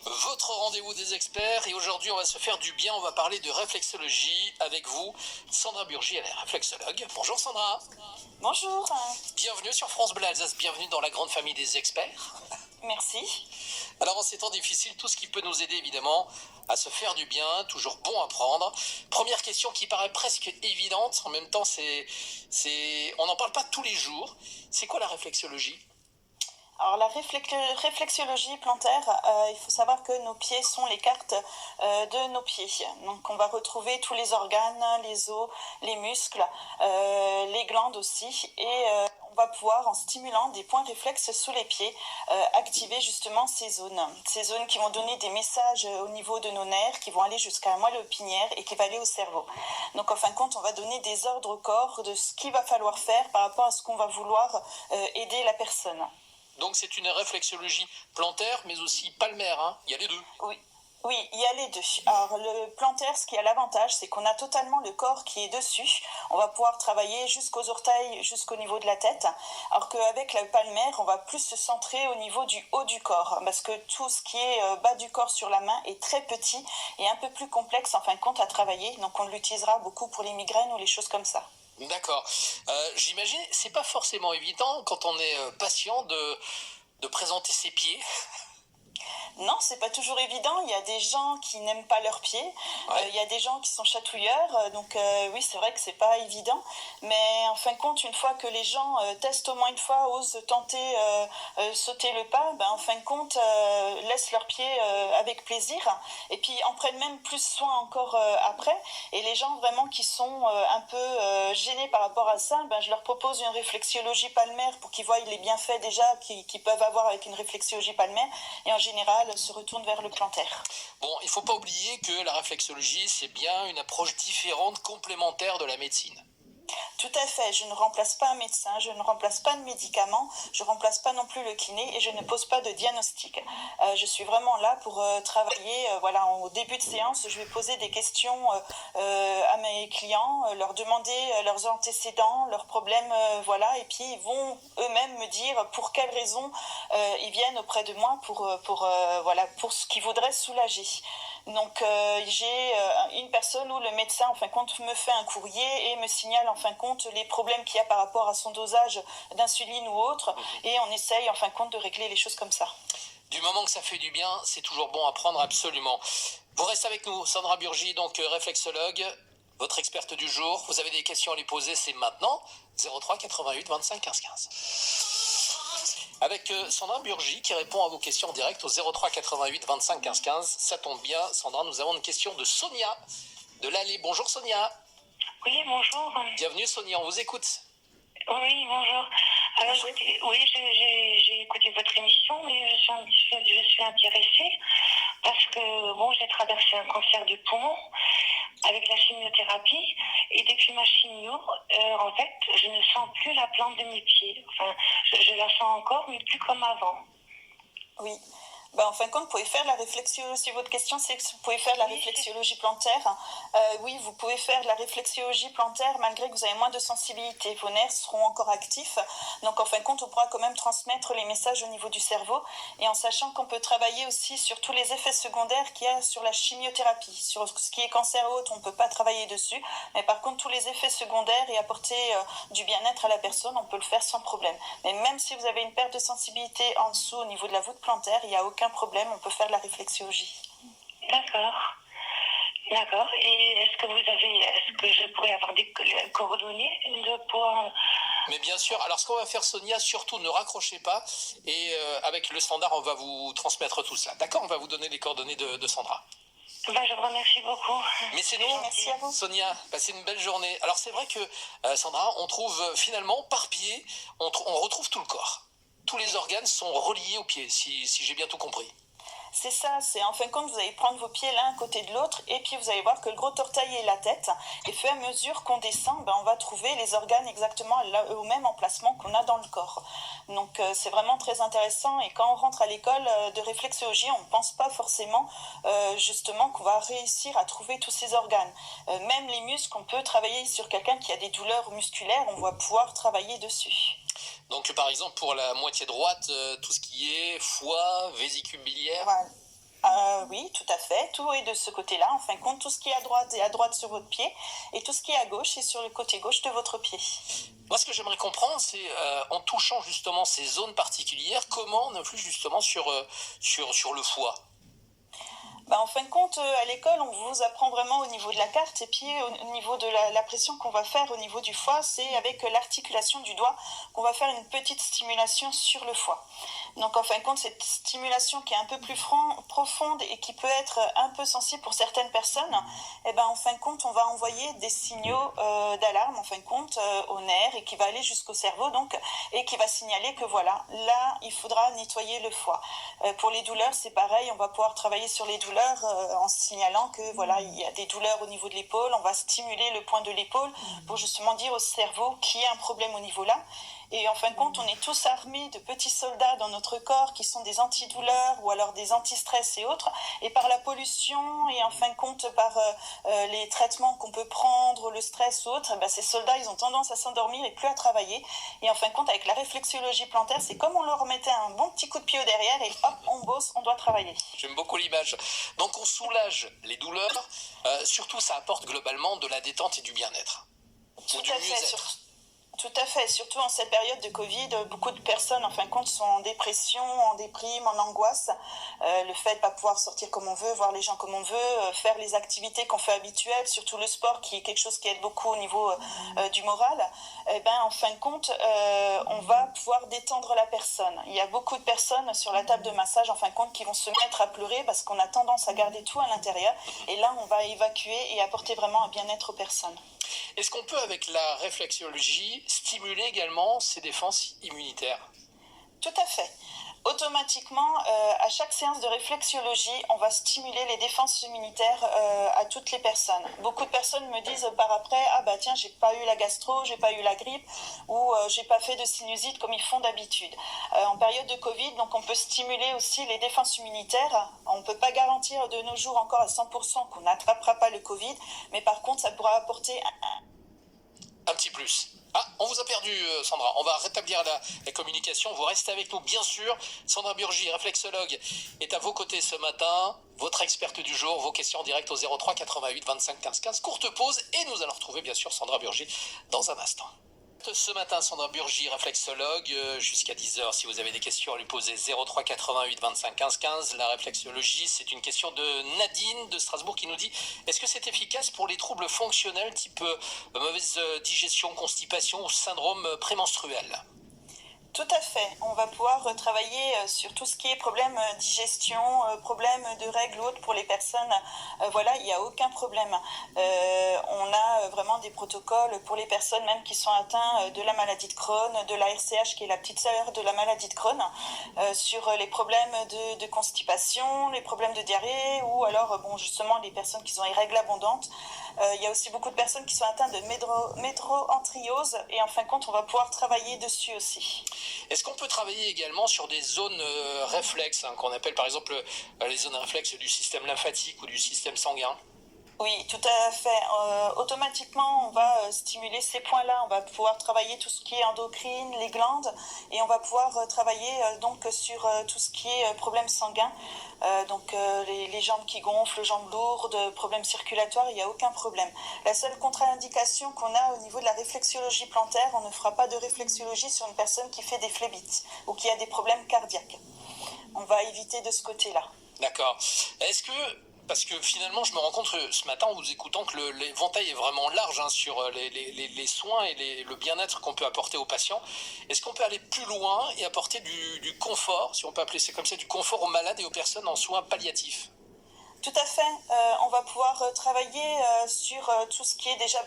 Votre rendez-vous des experts, et aujourd'hui on va se faire du bien, on va parler de réflexologie avec vous, Sandra Burgy, elle est réflexologue. Bonjour Sandra. Bonjour. Bienvenue sur France Bleu Alsace, bienvenue dans la grande famille des experts. Merci. Alors en ces temps difficiles, tout ce qui peut nous aider évidemment à se faire du bien, toujours bon à prendre. Première question qui paraît presque évidente, en même temps on n'en parle pas tous les jours. C'est quoi la réflexologie ? Alors la réflexologie plantaire, il faut savoir que nos pieds sont les cartes de nos pieds. Donc on va retrouver tous les organes, les os, les muscles, les glandes aussi. Et on va pouvoir, en stimulant des points réflexes sous les pieds, activer justement ces zones qui vont donner des messages au niveau de nos nerfs, qui vont aller jusqu'à la moelle épinière et qui va aller au cerveau. Donc en fin de compte, on va donner des ordres au corps de ce qu'il va falloir faire par rapport à ce qu'on va vouloir aider la personne. Donc c'est une réflexologie plantaire, mais aussi palmaire, hein. Il y a les deux. Oui, il y a les deux. Alors le plantaire, ce qui a l'avantage, c'est qu'on a totalement le corps qui est dessus. On va pouvoir travailler jusqu'aux orteils, jusqu'au niveau de la tête. Alors qu'avec le palmaire, on va plus se centrer au niveau du haut du corps. Parce que tout ce qui est bas du corps sur la main est très petit et un peu plus complexe en fin de compte à travailler. Donc on l'utilisera beaucoup pour les migraines ou les choses comme ça. D'accord. J'imagine, c'est pas forcément évident quand on est patient de présenter ses pieds. Non, c'est pas toujours évident. Il y a des gens qui n'aiment pas leurs pieds. Ouais. Il y a des gens qui sont chatouilleurs. Donc oui, c'est vrai que c'est pas évident. Mais en fin de compte, une fois que les gens testent au moins une fois, osent tenter sauter le pas, en fin de compte, laissent leurs pieds avec plaisir. Et puis en prennent même plus soin encore après. Et les gens vraiment qui sont un peu gênés par rapport à ça, je leur propose une réflexologie palmaire pour qu'ils voient les bienfaits déjà qu'ils peuvent avoir avec une réflexologie palmaire. Et en général, se retourne vers le plantaire. Bon, il ne faut pas oublier que la réflexologie, c'est bien une approche différente, complémentaire de la médecine. Tout à fait, je ne remplace pas un médecin, je ne remplace pas de médicaments, je ne remplace pas non plus le kiné et je ne pose pas de diagnostic. Je suis vraiment là pour travailler, au début de séance, je vais poser des questions à mes clients, leur demander leurs antécédents, leurs problèmes, et puis ils vont eux-mêmes me dire pour quelles raisons ils viennent auprès de moi pour ce qu'ils voudraient soulager. Donc j'ai une personne où le médecin en fin de compte me fait un courrier et me signale en fin de compte les problèmes qu'il y a par rapport à son dosage d'insuline ou autre, et on essaye en fin de compte de régler les choses comme ça. Du moment que ça fait du bien, c'est toujours bon à prendre, absolument. Vous restez avec nous, Sandra Burgy, donc réflexologue, votre experte du jour. Vous avez des questions à lui poser, c'est maintenant. 03 88 25 15 15. Avec Sandra Burgy qui répond à vos questions en direct au 03 88 25 15 15. Ça tombe bien, Sandra, nous avons une question de Sonia de l'Allée. Bonjour Sonia. Oui, bonjour. Bienvenue Sonia, on vous écoute. Oui, bonjour. Alors, écoutez, oui, j'ai écouté votre émission, mais je suis intéressée parce que, j'ai traversé un cancer du poumon avec la chimiothérapie, et depuis ma chimio, en fait, je ne sens plus la plante de mes pieds. Enfin, je la sens encore, mais plus comme avant. Oui. En fin de compte, vous pouvez faire la réflexologie. Si votre question c'est que vous pouvez faire la réflexologie plantaire, oui, vous pouvez faire la réflexologie plantaire malgré que vous avez moins de sensibilité. Vos nerfs seront encore actifs. Donc en fin de compte, on pourra quand même transmettre les messages au niveau du cerveau, et en sachant qu'on peut travailler aussi sur tous les effets secondaires qu'il y a sur la chimiothérapie. Sur ce qui est cancer et autres, on ne peut pas travailler dessus. Mais par contre, tous les effets secondaires et apporter du bien-être à la personne, on peut le faire sans problème. Mais même si vous avez une perte de sensibilité en dessous au niveau de la voûte plantaire, il n'y a aucun problème, on peut faire de la réflexologie. D'accord. Et est-ce que je pourrais avoir des coordonnées Mais bien sûr. Alors, ce qu'on va faire, Sonia, surtout ne raccrochez pas. Et avec le standard, on va vous transmettre tout ça. D'accord ? On va vous donner les coordonnées de Sandra. Je vous remercie beaucoup. Mais c'est nous, merci à vous. Sonia, passez une belle journée. Alors, c'est vrai que, Sandra, on trouve finalement, par pied, on retrouve tout le corps. Tous les organes sont reliés aux pieds, si j'ai bien tout compris. C'est ça, c'est en fin de compte, vous allez prendre vos pieds l'un à côté de l'autre, et puis vous allez voir que le gros orteil est la tête, et au fur et à mesure qu'on descend, on va trouver les organes exactement au même emplacement qu'on a dans le corps. Donc c'est vraiment très intéressant, et quand on rentre à l'école de réflexologie, on ne pense pas forcément justement qu'on va réussir à trouver tous ces organes. Même les muscles, on peut travailler sur quelqu'un qui a des douleurs musculaires, on va pouvoir travailler dessus. Donc par exemple pour la moitié droite, tout ce qui est foie, vésicule biliaire. Voilà. Oui, tout à fait. Tout est de ce côté-là. En fin de compte, tout ce qui est à droite est à droite sur votre pied et tout ce qui est à gauche est sur le côté gauche de votre pied. Moi, ce que j'aimerais comprendre, c'est en touchant justement ces zones particulières, comment on influe justement sur le foie. En fin de compte, à l'école, on vous apprend vraiment au niveau de la carte et puis au niveau de la pression qu'on va faire au niveau du foie, c'est avec l'articulation du doigt qu'on va faire une petite stimulation sur le foie. Donc en fin de compte, cette stimulation qui est un peu plus profonde et qui peut être un peu sensible pour certaines personnes, en fin de compte, on va envoyer des signaux d'alarme en fin de compte au nerf et qui va aller jusqu'au cerveau donc, et qui va signaler que voilà, là, il faudra nettoyer le foie. Pour les douleurs, c'est pareil, on va pouvoir travailler sur les douleurs en signalant que voilà, il y a des douleurs au niveau de l'épaule, on va stimuler le point de l'épaule pour justement dire au cerveau qu'il y a un problème au niveau là. Et en fin de compte, on est tous armés de petits soldats dans notre corps qui sont des antidouleurs ou alors des anti-stress et autres. Et par la pollution et en fin de compte par les traitements qu'on peut prendre, le stress ou autre, ces soldats, ils ont tendance à s'endormir et plus à travailler. Et en fin de compte, avec la réflexologie plantaire, c'est comme on leur remettait un bon petit coup de pied au derrière et hop, on bosse, on doit travailler. J'aime beaucoup l'image. Donc on soulage les douleurs, surtout ça apporte globalement de la détente et du bien-être. Tout à fait. Tout à fait, surtout en cette période de Covid, beaucoup de personnes en fin de compte sont en dépression, en déprime, en angoisse. Le fait de ne pas pouvoir sortir comme on veut, voir les gens comme on veut, faire les activités qu'on fait habituelles, surtout le sport qui est quelque chose qui aide beaucoup au niveau du moral, en fin de compte, on va pouvoir détendre la personne. Il y a beaucoup de personnes sur la table de massage en fin de compte qui vont se mettre à pleurer parce qu'on a tendance à garder tout à l'intérieur et là on va évacuer et apporter vraiment un bien-être aux personnes. Est-ce qu'on peut, avec la réflexologie, stimuler également ces défenses immunitaires ? Tout à fait. Automatiquement, à chaque séance de réflexologie, on va stimuler les défenses immunitaires à toutes les personnes. Beaucoup de personnes me disent par après, tiens, j'ai pas eu la gastro, j'ai pas eu la grippe ou j'ai pas fait de sinusite comme ils font d'habitude. En période de Covid, donc on peut stimuler aussi les défenses immunitaires. On peut pas garantir de nos jours encore à 100% qu'on n'attrapera pas le Covid, mais par contre, ça pourra apporter un petit plus. On vous a perdu, Sandra. On va rétablir la communication. Vous restez avec nous, bien sûr. Sandra Burgy, réflexologue, est à vos côtés ce matin. Votre experte du jour, vos questions en direct au 03 88 25 15 15. Courte pause et nous allons retrouver, bien sûr, Sandra Burgy dans un instant. Ce matin, Sandra Burgy, réflexologue, jusqu'à 10h, si vous avez des questions à lui poser, 03 88 25 15 15. La réflexologie, c'est une question de Nadine de Strasbourg qui nous dit: est-ce que c'est efficace pour les troubles fonctionnels type mauvaise digestion, constipation ou syndrome prémenstruel ? Tout à fait. On va pouvoir travailler sur tout ce qui est problème digestion, problème de règles ou autres pour les personnes. Il n'y a aucun problème. On a vraiment des protocoles pour les personnes même qui sont atteintes de la maladie de Crohn, de la RCH qui est la petite sœur de la maladie de Crohn, sur les problèmes de constipation, les problèmes de diarrhée ou alors justement les personnes qui ont des règles abondantes. Il y a aussi beaucoup de personnes qui sont atteintes de médroenteriose et en fin de compte on va pouvoir travailler dessus aussi. Est-ce qu'on peut travailler également sur des zones réflexes, qu'on appelle par exemple les zones réflexes du système lymphatique ou du système sanguin ? Oui, tout à fait. Automatiquement, on va stimuler ces points-là. On va pouvoir travailler tout ce qui est endocrine, les glandes, et on va pouvoir travailler donc sur tout ce qui est problème sanguin. Les jambes qui gonflent, jambes lourdes, problèmes circulatoires, il n'y a aucun problème. La seule contre-indication qu'on a au niveau de la réflexologie plantaire, on ne fera pas de réflexologie sur une personne qui fait des phlébites ou qui a des problèmes cardiaques. On va éviter de ce côté-là. D'accord. Parce que finalement, je me rends compte ce matin en vous écoutant que l'éventail est vraiment large sur les soins et le bien-être qu'on peut apporter aux patients. Est-ce qu'on peut aller plus loin et apporter du confort, si on peut appeler ça comme ça, du confort aux malades et aux personnes en soins palliatifs ? Tout à fait. On va pouvoir travailler sur tout ce qui est déjà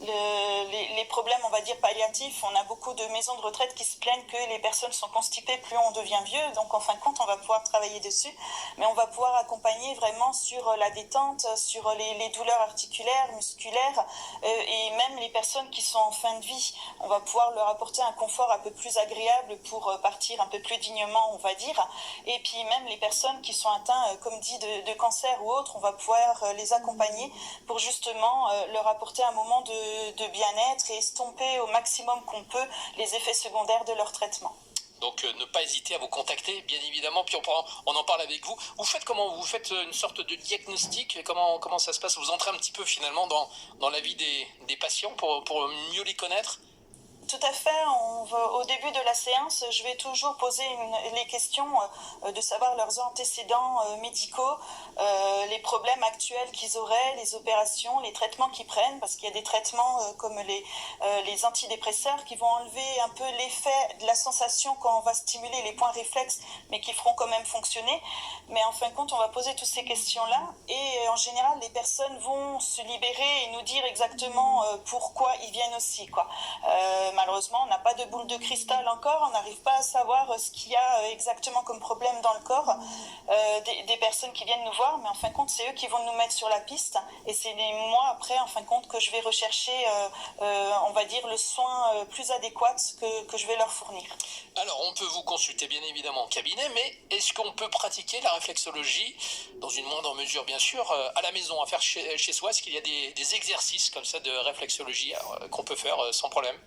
les problèmes, on va dire, palliatifs. On a beaucoup de maisons de retraite qui se plaignent que les personnes sont constipées plus on devient vieux. Donc, en fin de compte, on va pouvoir travailler dessus. Mais on va pouvoir accompagner vraiment sur la détente, sur les douleurs articulaires, musculaires et même les personnes qui sont en fin de vie. On va pouvoir leur apporter un confort un peu plus agréable pour partir un peu plus dignement, on va dire. Et puis, même les personnes qui sont atteintes, comme dit, de cancer ou autres, on va pouvoir les accompagner pour justement leur apporter un moment de bien-être et estomper au maximum qu'on peut les effets secondaires de leur traitement. Donc ne pas hésiter à vous contacter, bien évidemment, puis on en parle avec vous. Vous faites comment? Vous faites une sorte de diagnostic? Comment ça se passe? Vous entrez un petit peu finalement dans la vie des patients pour mieux les connaître? Tout à fait. Au début de la séance, je vais toujours poser les questions de savoir leurs antécédents médicaux, les problèmes actuels qu'ils auraient, les opérations, les traitements qu'ils prennent, parce qu'il y a des traitements comme les antidépresseurs qui vont enlever un peu l'effet de la sensation quand on va stimuler les points réflexes, mais qui feront quand même fonctionner. Mais en fin de compte, on va poser toutes ces questions-là et en général, les personnes vont se libérer et nous dire exactement pourquoi ils viennent aussi, quoi. Malheureusement, on n'a pas de boule de cristal encore, on n'arrive pas à savoir ce qu'il y a exactement comme problème dans le corps des personnes qui viennent nous voir, mais en fin de compte, c'est eux qui vont nous mettre sur la piste et c'est les mois après, en fin de compte, que je vais rechercher, on va dire, le soin plus adéquat que je vais leur fournir. Alors, on peut vous consulter bien évidemment en cabinet, mais est-ce qu'on peut pratiquer la réflexologie, dans une moindre mesure bien sûr, à la maison, à faire chez soi? Est-ce qu'il y a des exercices comme ça de réflexologie qu'on peut faire sans problème?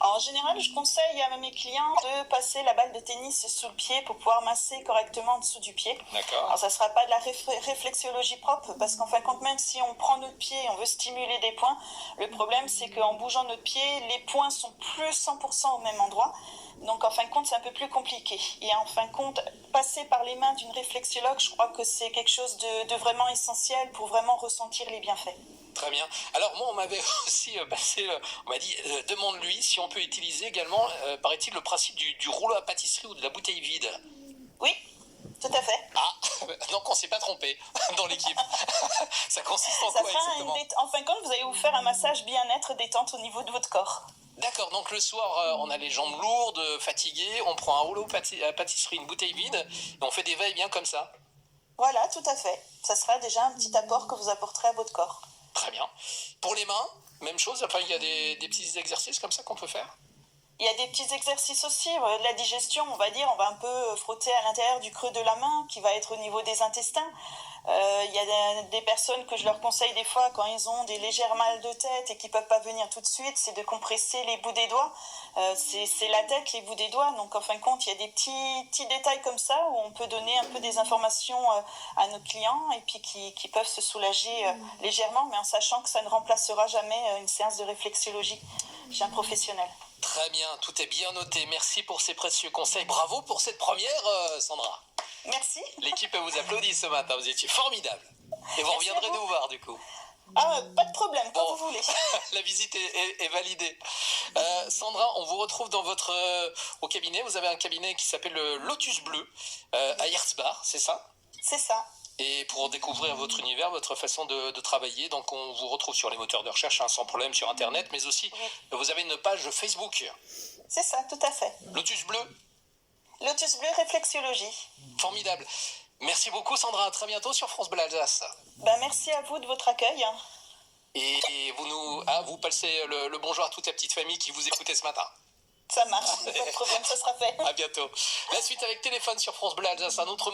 En général, je conseille à mes clients de passer la balle de tennis sous le pied pour pouvoir masser correctement en dessous du pied. D'accord. Alors, ça ne sera pas de la réflexologie propre, parce qu'en fin de compte, même si on prend notre pied et on veut stimuler des points, le problème, c'est qu'en bougeant notre pied, les points sont plus 100% au même endroit. Donc, en fin de compte, c'est un peu plus compliqué. Et en fin de compte, passer par les mains d'une réflexologue, je crois que c'est quelque chose de vraiment essentiel pour vraiment ressentir les bienfaits. Très bien. Alors moi on m'avait aussi passé, on m'a dit demande-lui si on peut utiliser également, paraît-il, le principe du rouleau à pâtisserie ou de la bouteille vide. Oui, tout à fait. Ah, donc on s'est pas trompé dans l'équipe. Ça consiste en quoi exactement? En fin de compte, vous allez vous faire un massage bien-être détente au niveau de votre corps. D'accord, donc le soir on a les jambes lourdes, fatiguées, on prend un rouleau à pâtisserie, une bouteille vide, et on fait des va-et-vient comme ça. Voilà, tout à fait. Ça sera déjà un petit apport que vous apporterez à votre corps. Très bien. Pour les mains, même chose, enfin il y a des petits exercices comme ça qu'on peut faire? Il y a des petits exercices aussi, la digestion, on va dire, on va un peu frotter à l'intérieur du creux de la main qui va être au niveau des intestins. Il y a des personnes que je leur conseille des fois quand ils ont des légers mal de tête et qui ne peuvent pas venir tout de suite, c'est de compresser les bouts des doigts. C'est la tête, les bouts des doigts. Donc en fin de compte, il y a des petits détails comme ça où on peut donner un peu des informations à nos clients et puis qui peuvent se soulager légèrement, mais en sachant que ça ne remplacera jamais une séance de réflexologie chez un professionnel. Très bien, tout est bien noté. Merci pour ces précieux conseils. Bravo pour cette première, Sandra. Merci. L'équipe vous applaudit ce matin, vous étiez formidable. Et vous reviendrez nous voir du coup. Ah, pas de problème, quand vous voulez. La visite est validée. Sandra, on vous retrouve dans au cabinet. Vous avez un cabinet qui s'appelle le Lotus Bleu à Herzbach, c'est ça? C'est ça. Et pour découvrir votre univers, votre façon de travailler, donc on vous retrouve sur les moteurs de recherche sans problème sur Internet, mais aussi vous avez une page Facebook. C'est ça, tout à fait. Lotus Bleu. Lotus Bleu Réflexologie. Formidable. Merci beaucoup Sandra, à très bientôt sur France Bleu Alsace. Merci à vous de votre accueil. Et vous passez le bonjour à toute la petite famille qui vous écoutait ce matin. Ça marche, pas de problème, ça sera fait. À bientôt. La suite avec téléphone sur France Bleu Alsace, un autre monde.